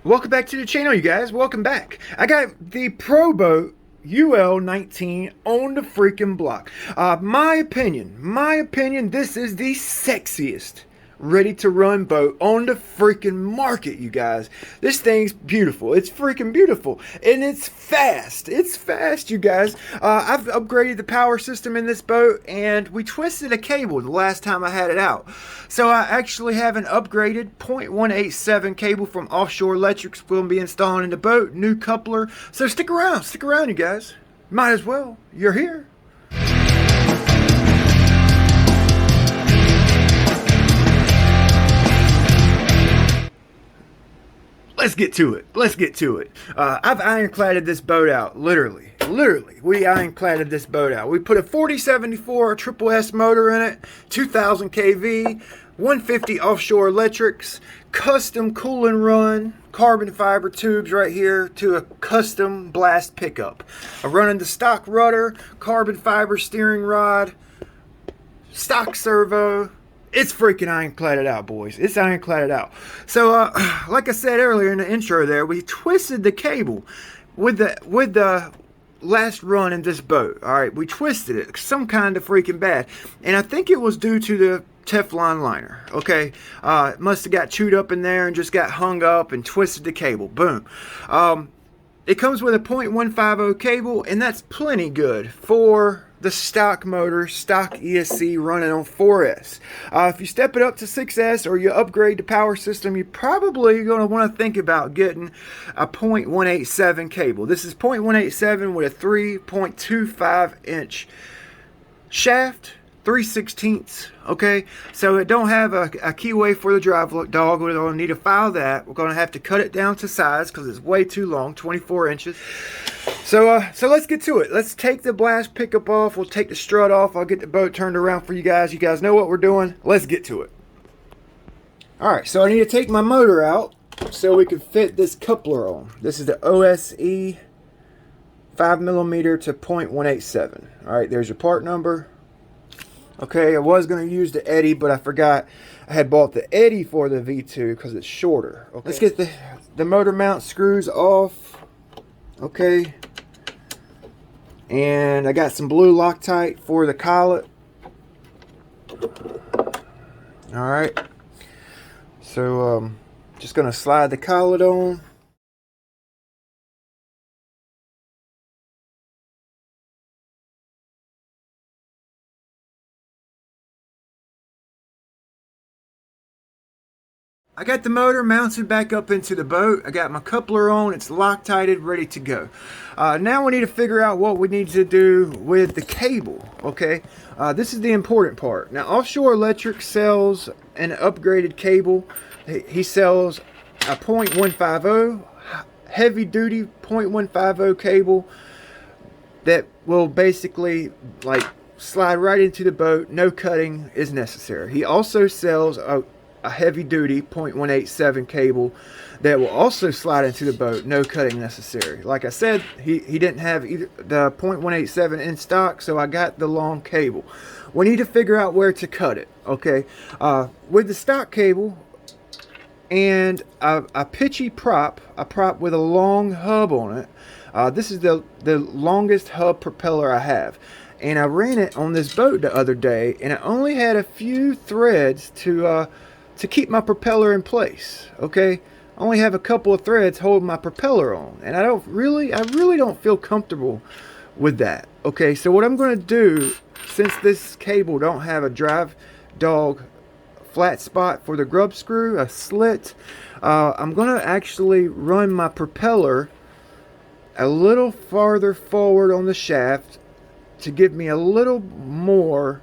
Welcome back to the channel, you guys. Welcome back. I got the Proboat Ul-19 on the freaking block. My opinion, this is the sexiest ready to run boat on the freaking market, you guys. This thing's beautiful. It's freaking beautiful. And it's fast. It's fast, you guys. I've upgraded the power system in this boat, and we twisted a cable the last time I had it out. So I actually have an upgraded 0.187 cable from Offshore Electrics we'll be installing in the boat. New coupler. So stick around, you guys. Might as well. You're here. Let's get to it. I've ironcladed this boat out, literally. We ironcladed this boat out. We put a 4074 Triple S motor in it, 2000 kV, 150 Offshore Electrics, custom cool and run, carbon fiber tubes right here to a custom blast pickup. I'm running the stock rudder, carbon fiber steering rod, stock servo. It's freaking ironcladed out, boys. It's ironcladed out. So, like I said earlier in the intro there, we twisted the cable with the last run in this boat. All right, we twisted it some kind of freaking bad. And I think it was due to the Teflon liner. Okay, it must have got chewed up in there and just got hung up and twisted the cable. Boom. It comes with a 0.150 cable, and that's plenty good for the stock motor, stock ESC running on 4S. If you step it up to 6S or you upgrade the power system, you're probably going to want to think about getting a 0.187 cable. This is 0.187 with a 3.25 inch shaft, 3/16. Okay, so it don't have a keyway for the drive dog. We're going to need to file that. We're going to have to cut it down to size because it's way too long, 24 inches. So let's get to it. Let's take the blast pickup off. We'll take the strut off. I'll get the boat turned around for you guys. You guys know what we're doing. Let's get to it. Alright, so I need to take my motor out so we can fit this coupler on. This is the OSE 5mm to 0.187. Alright, there's your part number. Okay, I was going to use the Eddy, but I forgot I had bought the Eddy for the V2 because it's shorter. Okay. Let's get the motor mount screws off. Okay. And I got some blue Loctite for the collet. Alright. So, just going to slide the collet on. I got the motor mounted back up into the boat. I got my coupler on. It's Loctited, ready to go. Now we need to figure out what we need to do with the cable. Okay, this is the important part. Now, Offshore Electric sells an upgraded cable. He sells a 0.150 heavy duty 0.150 cable that will basically like slide right into the boat. No cutting is necessary. He also sells a heavy duty 0.187 cable that will also slide into the boat, no cutting necessary. Like I said, he didn't have either the 0.187 in stock, so I got the long cable. We need to figure out where to cut it. Okay, with the stock cable and a pitchy prop, a prop with a long hub on it. This is the longest hub propeller I have. And I ran it on this boat the other day, and I only had a few threads to keep my propeller in place. Okay, I only have a couple of threads holding my propeller on, and I really don't feel comfortable with that. Okay, so what I'm going to do, since this cable don't have a drive dog flat spot for the grub screw, a slit, I'm going to actually run my propeller a little farther forward on the shaft to give me a little more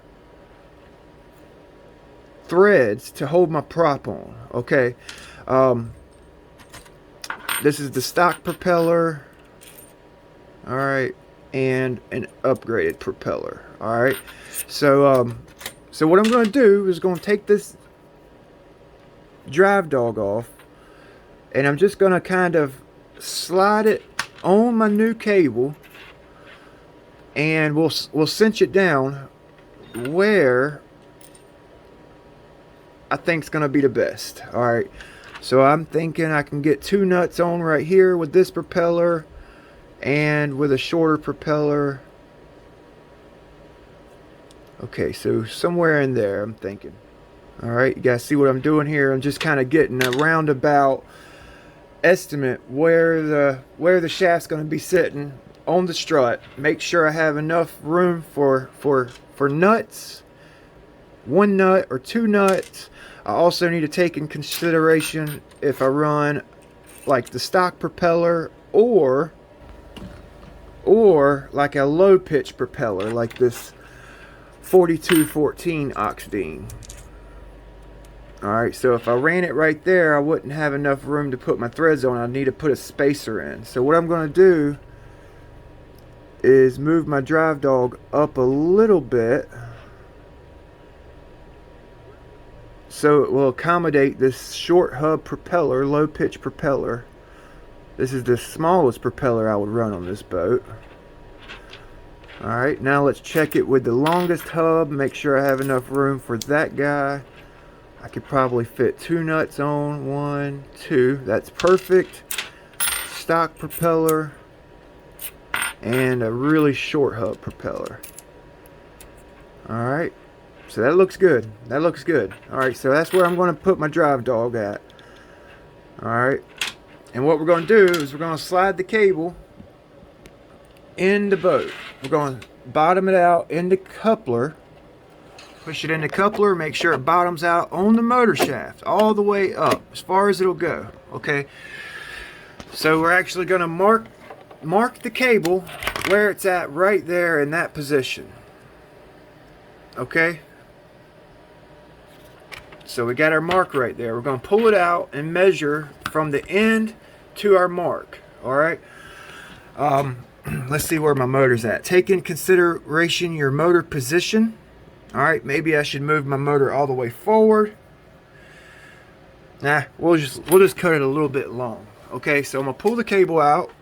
threads to hold my prop on. Okay, this is the stock propeller. All right, and an upgraded propeller. All right, so what I'm going to do is going to take this drive dog off, and I'm just going to kind of slide it on my new cable, and we'll cinch it down where I think is going to be the best. All right, So I'm thinking I can get 2 nuts on right here with this propeller and with a shorter propeller. Okay, so somewhere in there I'm thinking. Alright, you guys see what I'm doing here? I'm just kind of getting a roundabout estimate where the shaft's going to be sitting on the strut. Make sure I have enough room for nuts, 1 nut or 2 nuts. I also need to take in consideration if I run like the stock propeller or like a low pitch propeller like this 4214 Oxdean. Alright, so if I ran it right there, I wouldn't have enough room to put my threads on. I'd need to put a spacer in. So what I'm going to do is move my drive dog up a little bit so it will accommodate this short hub propeller, low pitch propeller. This is the smallest propeller I would run on this boat. Alright, now let's check it with the longest hub, make sure I have enough room for that guy. I could probably fit 2 nuts on, 1, 2, that's perfect. Stock propeller and a really short hub propeller. Alright, so that looks good. That looks good. Alright, so that's where I'm going to put my drive dog at. Alright, and what we're going to do is we're going to slide the cable in the boat. We're going to bottom it out in the coupler. Push it in the coupler, make sure it bottoms out on the motor shaft all the way up as far as it'll go. Okay, so we're actually going to mark the cable where it's at right there in that position. Okay, so we got our mark right there. We're going to pull it out and measure from the end to our mark. Alright, let's see where my motor's at. Take in consideration your motor position. Alright, maybe I should move my motor all the way forward. Nah, we'll just cut it a little bit long. Okay, so I'm gonna pull the cable out.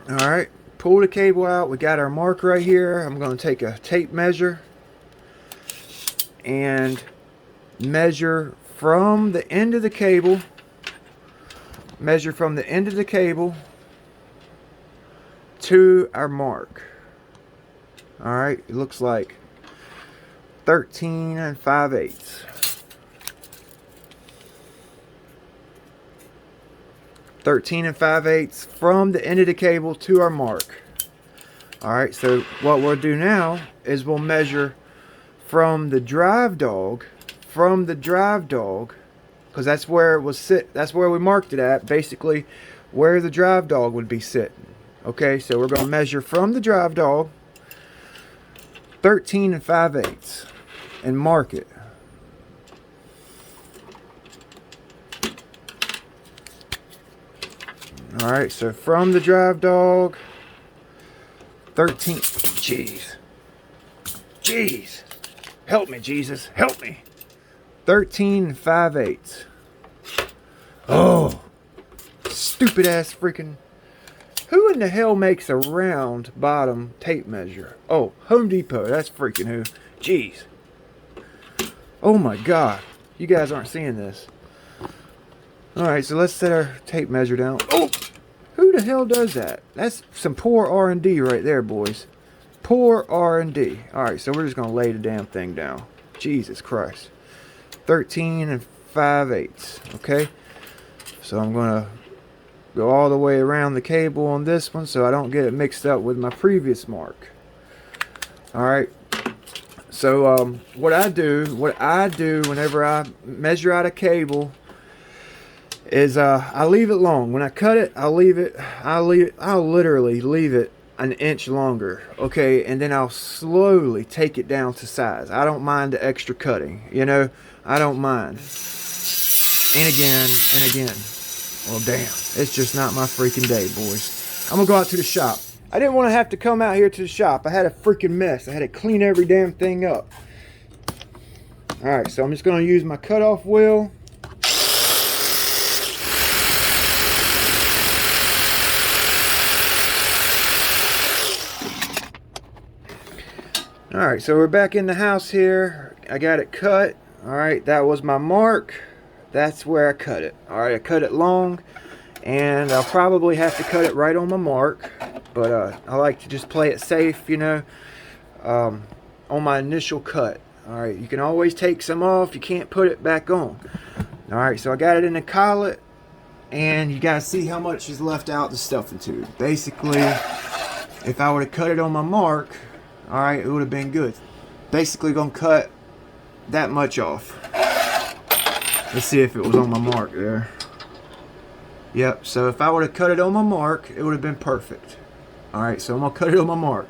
Alright, pull the cable out. We got our mark right here. I'm gonna take a tape measure and measure from the end of the cable. Measure from the end of the cable to our mark. Alright, it looks like 13 5/8. 13 5/8 from the end of the cable to our mark. Alright, so what we'll do now is we'll measure from the drive dog, because that's where it was sit. That's where we marked it at, basically where the drive dog would be sitting. Okay, so we're going to measure from the drive dog 13 5/8 and mark it. Alright, so from the drive dog 13. Jeez. Help me, Jesus. Help me. 13 5/8. Oh, stupid ass freaking. Who in the hell makes a round bottom tape measure? Oh, Home Depot. That's freaking who. Jeez. Oh my God. You guys aren't seeing this. Alright, so let's set our tape measure down. Oh! Who the hell does that? That's some poor R&D right there, boys. Poor R&D. Alright, so we're just going to lay the damn thing down. Jesus Christ. 13 5/8. Okay? So I'm going to go all the way around the cable on this one so I don't get it mixed up with my previous mark. Alright, so what I do whenever I measure out a cable is I leave it long. When I cut it, I'll literally leave it an inch longer, okay, and then I'll slowly take it down to size. I don't mind the extra cutting, you know, I don't mind. And again, and again. Well, damn, it's just not my freaking day, boys. I'm gonna go out to the shop. I didn't want to have to come out here to the shop. I had a freaking mess. I had to clean every damn thing up. Alright, so I'm just gonna use my cutoff wheel. Alright, so we're back in the house here. I got it cut. Alright, that was my mark. That's where I cut it. Alright, I cut it long, and I'll probably have to cut it right on my mark, but I like to just play it safe, you know, on my initial cut. Alright, you can always take some off. You can't put it back on. Alright, so I got it in the collet, and you gotta see how much is left out the stuffing tube. Basically, if I would have cut it on my mark, alright, it would have been good. Basically gonna cut that much off. Let's see if it was on my mark there. Yep, so if I would have cut it on my mark, it would have been perfect. Alright, so I'm gonna cut it on my mark.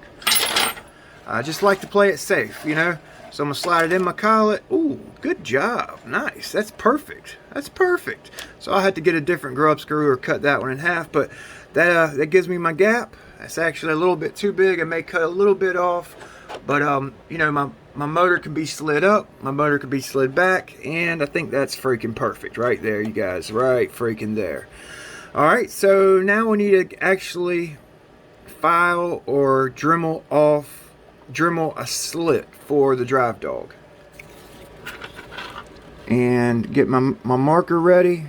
I just like to play it safe, you know. So I'm gonna slide it in my collet. Ooh, good job. Nice. That's perfect. That's perfect. So I'll have to get a different grub screw or cut that one in half, but that gives me my gap. That's actually a little bit too big. I may cut a little bit off, but you know, my motor can be slid up, my motor can be slid back, and I think that's freaking perfect right there, you guys. Right freaking there. Alright, so now we need to actually file or Dremel a slit for the drive dog. And get my marker ready,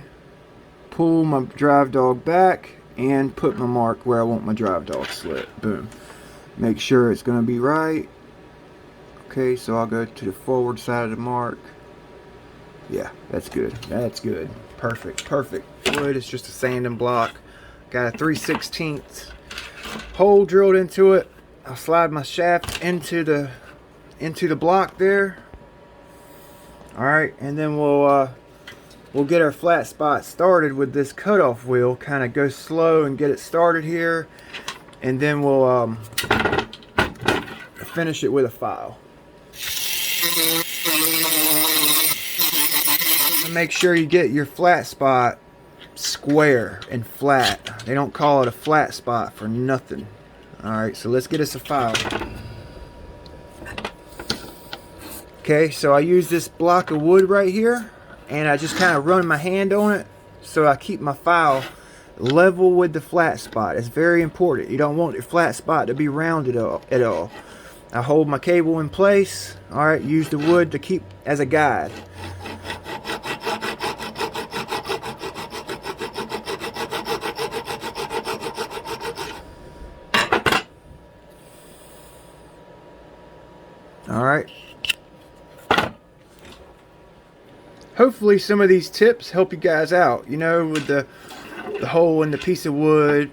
pull my drive dog back, and put my mark where I want my drive dog slit. Boom. Make sure it's going to be right. Okay, so I'll go to the forward side of the mark. Yeah, that's good. That's good. Perfect. Perfect. Wood is just a sanding block. Got a 3/16 hole drilled into it. I'll slide my shaft into the block there. Alright, and then we'll get our flat spot started with this cutoff wheel. Kind of go slow and get it started here, and then we'll finish it with a file. And make sure you get your flat spot square and flat. They don't call it a flat spot for nothing. Alright, so let's get us a file. Okay, so I use this block of wood right here, and I just kind of run my hand on it so I keep my file level with the flat spot. It's very important. You don't want your flat spot to be rounded at all. I hold my cable in place. Alright, use the wood to keep as a guide. Alright. Hopefully some of these tips help you guys out, you know, with the hole in the piece of wood,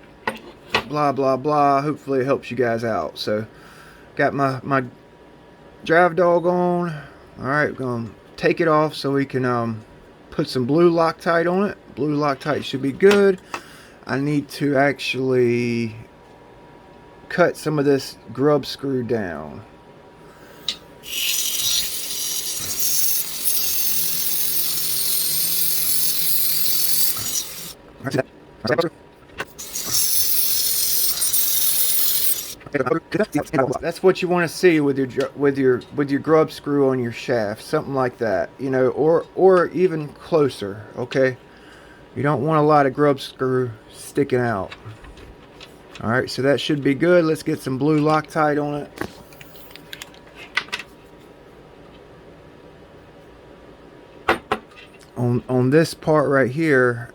blah blah blah. Hopefully it helps you guys out. So got my drive dog on. Alright, we're gonna take it off so we can put some blue Loctite on it. Blue Loctite should be good. I need to actually cut some of this grub screw down. That's what you want to see with your grub screw on your shaft, something like that, you know, or even closer. Okay, you don't want a lot of grub screw sticking out. All right, so that should be good. Let's get some blue Loctite on it. On this part right here,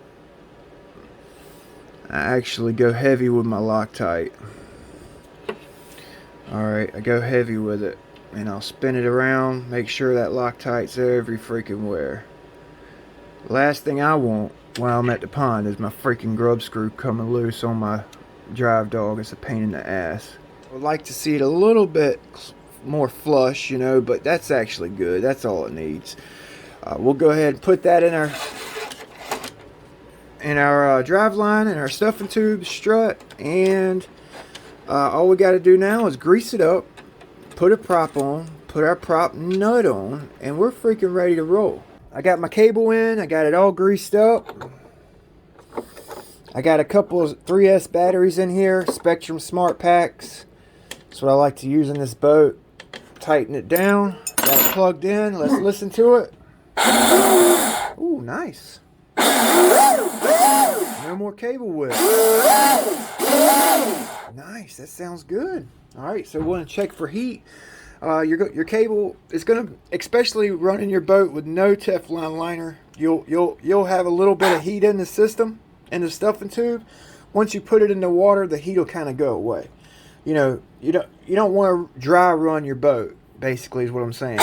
I actually go heavy with my Loctite. Alright, I go heavy with it, and I'll spin it around, make sure that Loctite's every freaking where. Last thing I want while I'm at the pond is my freaking grub screw coming loose on my drive dog. It's a pain in the ass. I would like to see it a little bit more flush, you know, but that's actually good. That's all it needs. We'll go ahead and put that in our drive line and our stuffing tube strut, and all we got to do now is grease it up, put a prop on, put our prop nut on, and we're freaking ready to roll. I got my cable in, I got it all greased up. I got a couple of 3S batteries in here, Spectrum Smart Packs. That's what I like to use in this boat. Tighten it down, got it plugged in, let's listen to it. Ooh, nice. No more cable width. Nice, that sounds good. Alright, so we're going to check for heat. Your cable is gonna, especially running your boat with no Teflon liner, you'll have a little bit of heat in the system, in the stuffing tube. Once you put it in the water, the heat will kind of go away. You know, you don't want to dry run your boat, basically is what I'm saying.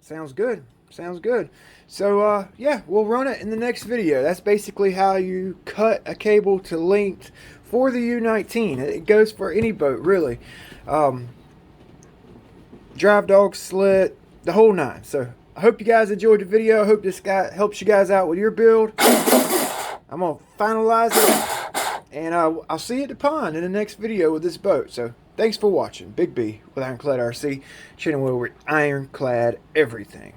Sounds good. Sounds good. So yeah, we'll run it in the next video. That's basically how you cut a cable to length for the U-19. It goes for any boat, really. Drive dog, slit, the whole nine. So I hope you guys enjoyed the video. I hope this guy helps you guys out with your build. I'm going to finalize it, and I'll see you at the pond in the next video with this boat. So thanks for watching. Big B with Ironclad RC, channel where we're ironclad everything.